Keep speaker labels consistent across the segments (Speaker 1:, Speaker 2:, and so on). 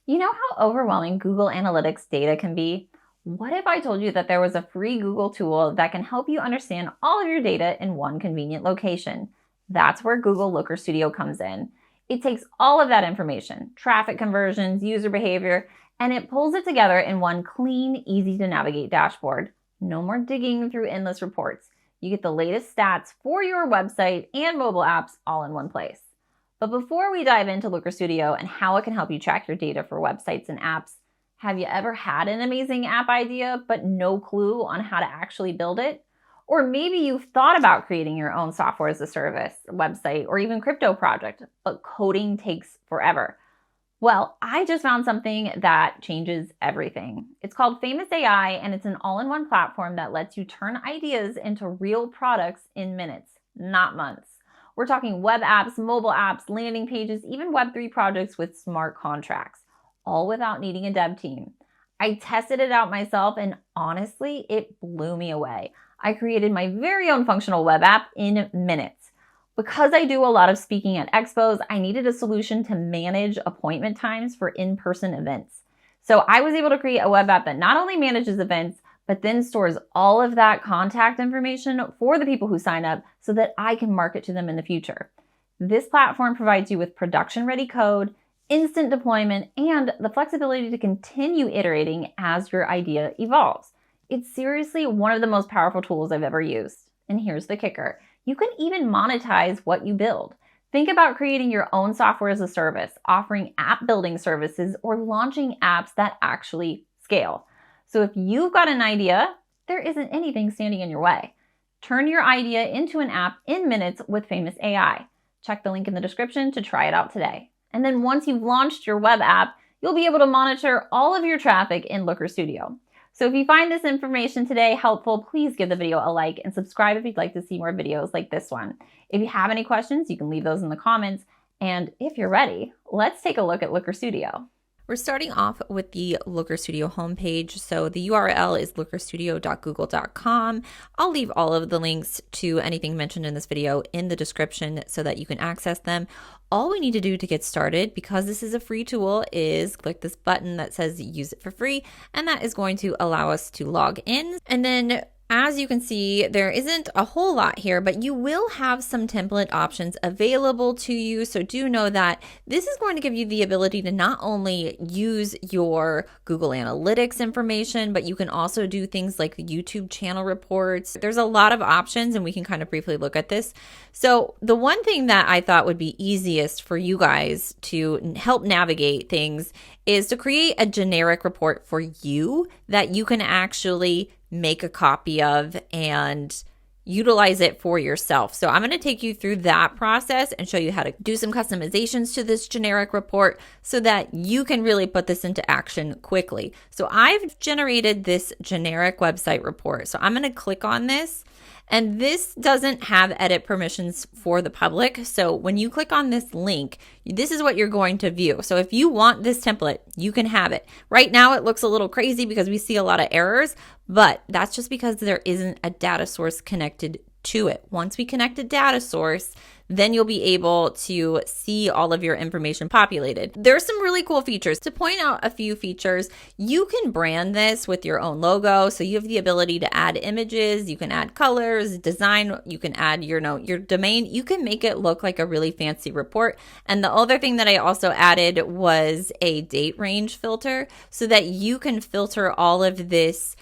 Speaker 1: You know how overwhelming Google Analytics data can be? What if I told you that there was a free Google tool that can help you understand all of your data in one convenient location? That's where Google Looker Studio comes in. It takes all of that information, traffic conversions, user behavior, and it pulls it together in one clean, easy to navigate dashboard. No more digging through endless reports. You get the latest stats for your website and mobile apps all in one place. But before we dive into Looker Studio and how it can help you track your data for websites and apps, have you ever had an amazing app idea but no clue on how to actually build it? Or maybe you've thought about creating your own software as a service, website, or even crypto project, but coding takes forever. Well, I just found something that changes everything. It's called Famous AI, and it's an all-in-one platform that lets you turn ideas into real products in minutes, not months. We're talking web apps, mobile apps, landing pages, even Web3 projects with smart contracts, all without needing a dev team. I tested it out myself, and honestly, it blew me away. I created my very own functional web app in minutes. Because I do a lot of speaking at expos, I needed a solution to manage appointment times for in-person events. So I was able to create a web app that not only manages events, but then stores all of that contact information for the people who sign up so that I can market to them in the future. This platform provides you with production-ready code, instant deployment, and the flexibility to continue iterating as your idea evolves. It's seriously one of the most powerful tools I've ever used. And here's the kicker. You can even monetize what you build. Think about creating your own software as a service, offering app building services, or launching apps that actually scale. So if you've got an idea, there isn't anything standing in your way. Turn your idea into an app in minutes with Famous AI. Check the link in the description to try it out today. And then once you've launched your web app, you'll be able to monitor all of your traffic in Looker Studio. So if you find this information today helpful, please give the video a like and subscribe if you'd like to see more videos like this one. If you have any questions, you can leave those in the comments. And if you're ready, let's take a look at Looker Studio. We're starting off with the Looker Studio homepage. So the URL is lookerstudio.google.com. I'll leave all of the links to anything mentioned in this video in the description so that you can access them. All we need to do to get started, because this is a free tool, is click this button that says use it for free, and that is going to allow us to log in. And then as you can see, there isn't a whole lot here, but you will have some template options available to you. So do know that this is going to give you the ability to not only use your Google Analytics information, but you can also do things like YouTube channel reports. There's a lot of options, and we can kind of briefly look at this. So the one thing that I thought would be easiest for you guys to help navigate things is to create a generic report for you that you can actually make a copy of and utilize it for yourself. So I'm going to take you through that process and show you how to do some customizations to this generic report so that you can really put this into action quickly. So I've generated this generic website report. So I'm going to click on this. And this doesn't have edit permissions for the public. So when you click on this link, this is what you're going to view. So if you want this template, you can have it. Right now it looks a little crazy because we see a lot of errors, but that's just because there isn't a data source connected to it. Once we connect a data source, then you'll be able to see all of your information populated. There's some really cool features. To point out a few features, you can brand this with your own logo. So you have the ability to add images, you can add colors, design, you can add your domain. You can make it look like a really fancy report. And the other thing that I also added was a date range filter so that you can filter all of this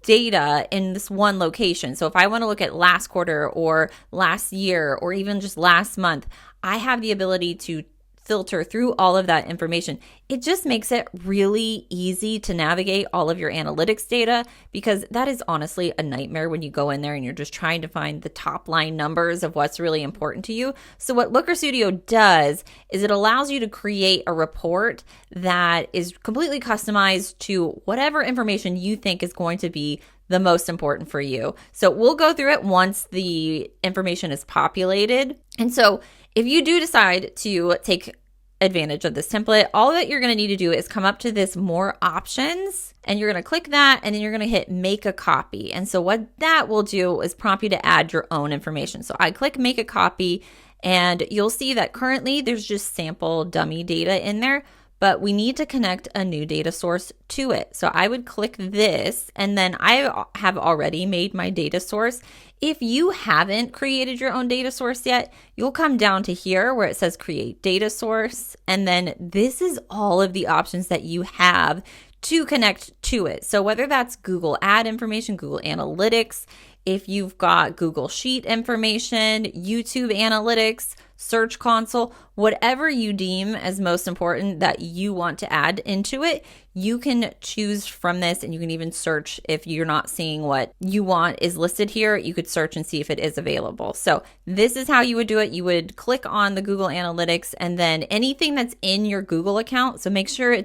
Speaker 1: data in this one location. So if I want to look at last quarter or last year or even just last month, I have the ability to filter through all of that information. It just makes it really easy to navigate all of your analytics data, because that is honestly a nightmare when you go in there and you're just trying to find the top line numbers of what's really important to you. So what Looker Studio does is it allows you to create a report that is completely customized to whatever information you think is going to be the most important for you. So we'll go through it once the information is populated. And so if you do decide to take advantage of this template, all that you're going to need to do is come up to this more options, and you're going to click that, and then you're going to hit make a copy. And so what that will do is prompt you to add your own information. So I click make a copy, and you'll see that currently there's just sample dummy data in there. but we need to connect a new data source to it. So I would click this, and then I have already made my data source. If you haven't created your own data source yet, you'll come down to here where it says create data source. And then this is all of the options that you have to connect to it. So whether that's Google Ad information, Google Analytics, if you've got Google Sheet information, YouTube Analytics, Search Console, whatever you deem as most important that you want to add into it, you can choose from this, and you can even search if you're not seeing what you want is listed here. You could search and see if it is available. So this is how you would do it. You would click on the Google Analytics, and then anything that's in your Google account. So make sure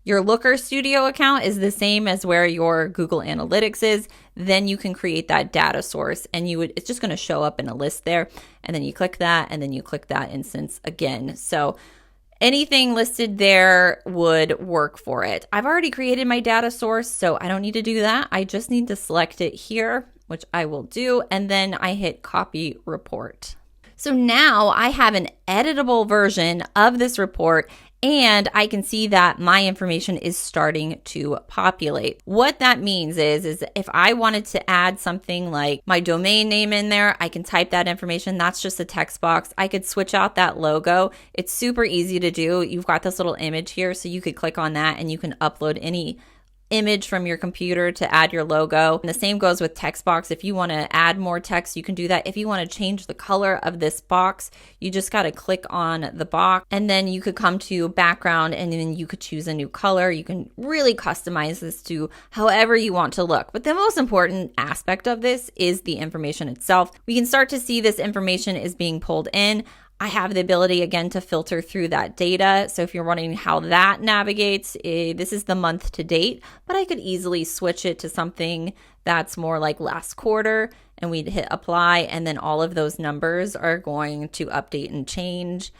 Speaker 1: your Looker Studio account is the same as where your Google Analytics is. Then you can create that data source, and it's just going to show up in a list there. And then you click that, and then you click that instance again. So anything listed there would work for it. I've already created my data source, so I don't need to do that. I just need to select it here, which I will do. And then I hit copy report. So now I have an editable version of this report, and I can see that my information is starting to populate. What that means is if I wanted to add something like my domain name in there, I can type that information. That's just a text box. I could switch out that logo. It's super easy to do. You've got this little image here, so you could click on that and you can upload any image from your computer to add your logo. And the same goes with text box. If you want to add more text, you can do that. If you want to change the color of this box, you just got to click on the box, and then you could come to background, and then you could choose a new color. You can really customize this to however you want to look. But the most important aspect of this is the information itself. We can start to see this information is being pulled in. I have the ability, again, to filter through that data. So if you're wondering how that navigates, this is the month to date, but I could easily switch it to something that's more like last quarter, and we'd hit apply, and then all of those numbers are going to update and change.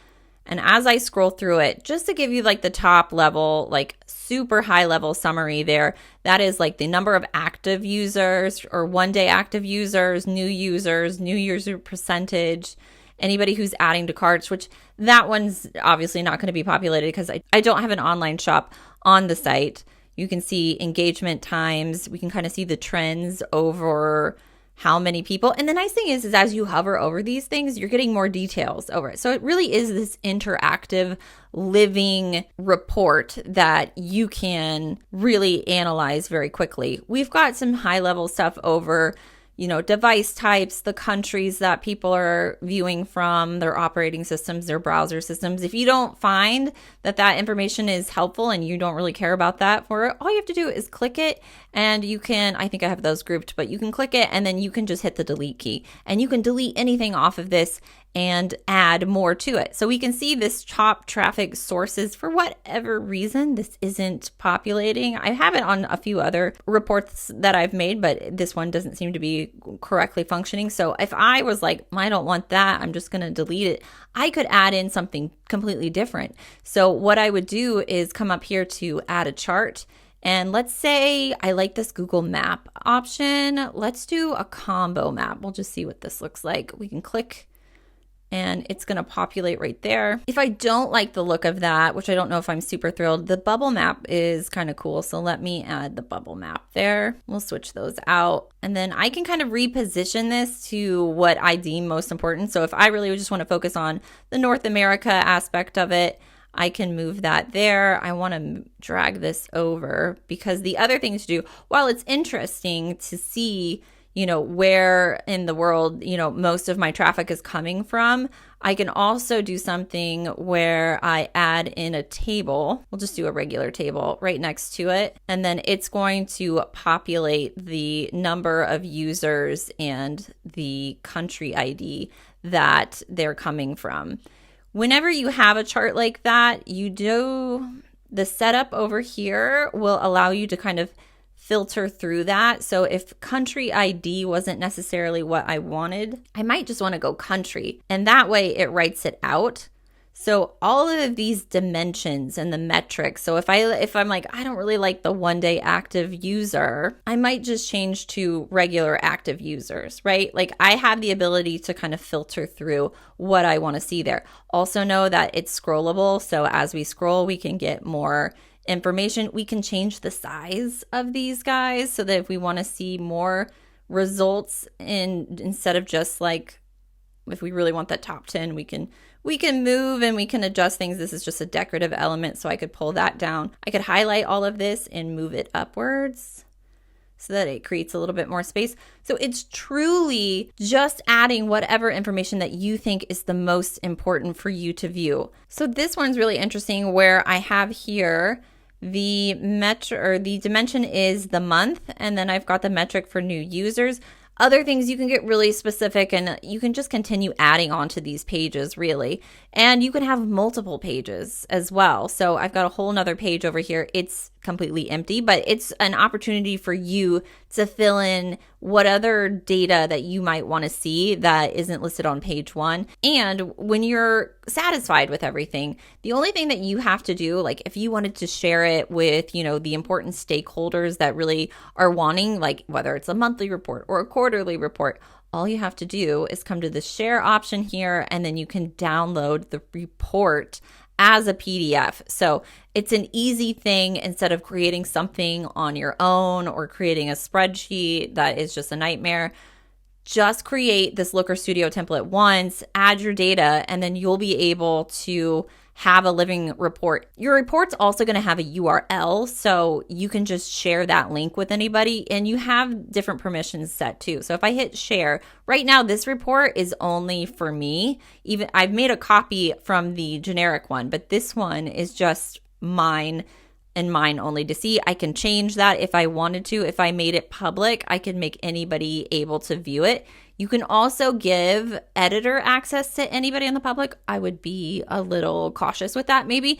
Speaker 1: And as I scroll through it, just to give you like the top level, like super high level summary there, that is like the number of active users or 1 day active users, new user percentage, anybody who's adding to carts, which that one's obviously not going to be populated because I don't have an online shop on the site. You can see engagement times. We can kind of see the trends over how many people. And the nice thing is as you hover over these things, you're getting more details over it. So it really is this interactive, living report that you can really analyze very quickly. We've got some high level stuff over device types, the countries that people are viewing from, their operating systems, their browser systems. If you don't find that information is helpful and you don't really care about that for it, all you have to do is click it, and you can, I think I have those grouped, but you can click it and then you can just hit the delete key, and you can delete anything off of this and add more to it. So we can see this top traffic sources. For whatever reason, this isn't populating. I have it on a few other reports that I've made, but this one doesn't seem to be correctly functioning. So if I was like, I don't want that, I'm just going to delete it, I could add in something completely different. So what I would do is come up here to add a chart. And let's say I like this Google Map option. Let's do a combo map. We'll just see what this looks like. We can click and it's going to populate right there. If I don't like the look of that, which I don't know if I'm super thrilled, the bubble map is kind of cool. So let me add the bubble map there. We'll switch those out. And then I can kind of reposition this to what I deem most important. So if I really just want to focus on the North America aspect of it, I can move that there. I want to drag this over because the other thing to do, while it's interesting to see where in the world, most of my traffic is coming from, I can also do something where I add in a table. We'll just do a regular table right next to it. And then it's going to populate the number of users and the country ID that they're coming from. Whenever you have a chart like that, the setup over here will allow you to kind of filter through that. So if country ID wasn't necessarily what I wanted, I might just want to go country, and that way it writes it out. So all of these dimensions and the metrics. So if I'm like, I don't really like the 1-day active user, I might just change to regular active users, right? Like I have the ability to kind of filter through what I want to see there. Also know that it's scrollable. So as we scroll, we can get more information. We can change the size of these guys so that if we want to see more results instead of just like, if we really want that top 10, we can move and we can adjust things. This is just a decorative element, so I could pull that down. I could highlight all of this and move it upwards so that it creates a little bit more space. So it's truly just adding whatever information that you think is the most important for you to view. So this one's really interesting where I have here the dimension is the month, and then I've got the metric for new users. Other things, you can get really specific and you can just continue adding on to these pages really. And you can have multiple pages as well. So I've got a whole nother page over here. It's completely empty, but it's an opportunity for you to fill in what other data that you might want to see that isn't listed on page 1. And when you're satisfied with everything, the only thing that you have to do, like if you wanted to share it with, the important stakeholders that really are wanting, like whether it's a monthly report or a quarterly report, all you have to do is come to the share option here, and then you can download the report as a PDF. So it's an easy thing instead of creating something on your own or creating a spreadsheet that is just a nightmare. Just create this Looker Studio template once, add your data, and then you'll be able to have a living report. Your report's also going to have a URL, so you can just share that link with anybody, and you have different permissions set too. So if I hit share, right now this report is only for me. Even I've made a copy from the generic one, but this one is just mine and mine only to see. I can change that if I wanted to. If I made it public, I could make anybody able to view it. You can also give editor access to anybody in the public. I would be a little cautious with that. Maybe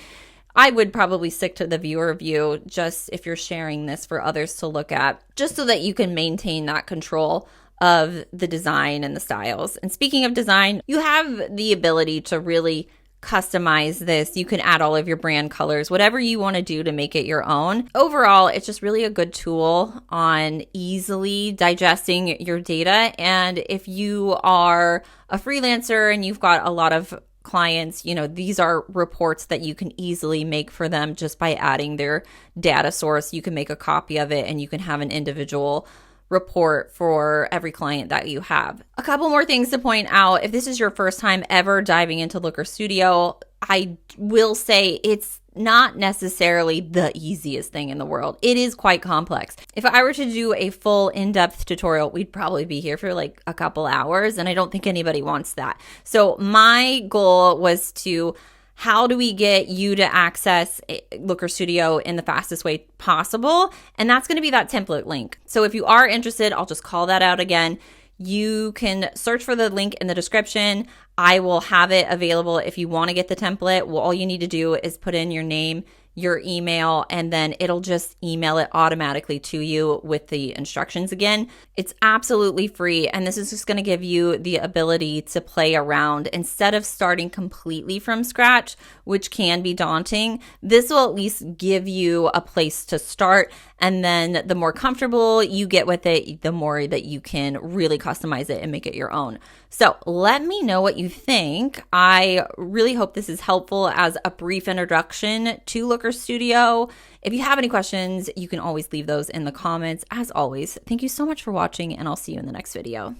Speaker 1: I would probably stick to the viewer view just if you're sharing this for others to look at, just so that you can maintain that control of the design and the styles. And speaking of design, you have the ability to really customize this. You can add all of your brand colors, whatever you want to do to make it your own. Overall, it's just really a good tool on easily digesting your data. And if you are a freelancer and you've got a lot of clients, these are reports that you can easily make for them just by adding their data source. You can make a copy of it and you can have an individual report for every client that you have. A couple more things to point out. If this is your first time ever diving into Looker Studio, I will say it's not necessarily the easiest thing in the world. It is quite complex. If I were to do a full in-depth tutorial, we'd probably be here for like a couple hours, and I don't think anybody wants that. So my goal was to how do we get you to access Looker Studio in the fastest way possible? And that's going to be that template link. So if you are interested, I'll just call that out again. You can search for the link in the description. I will have it available if you want to get the template. Well, all you need to do is put in your name, your email, and then it'll just email it automatically to you with the instructions again. It's absolutely free, and this is just going to give you the ability to play around instead of starting completely from scratch, which can be daunting. This will at least give you a place to start, and then the more comfortable you get with it, the more that you can really customize it and make it your own. So let me know what you think. I really hope this is helpful as a brief introduction to Looker Studio. If you have any questions, you can always leave those in the comments. As always, thank you so much for watching, and I'll see you in the next video.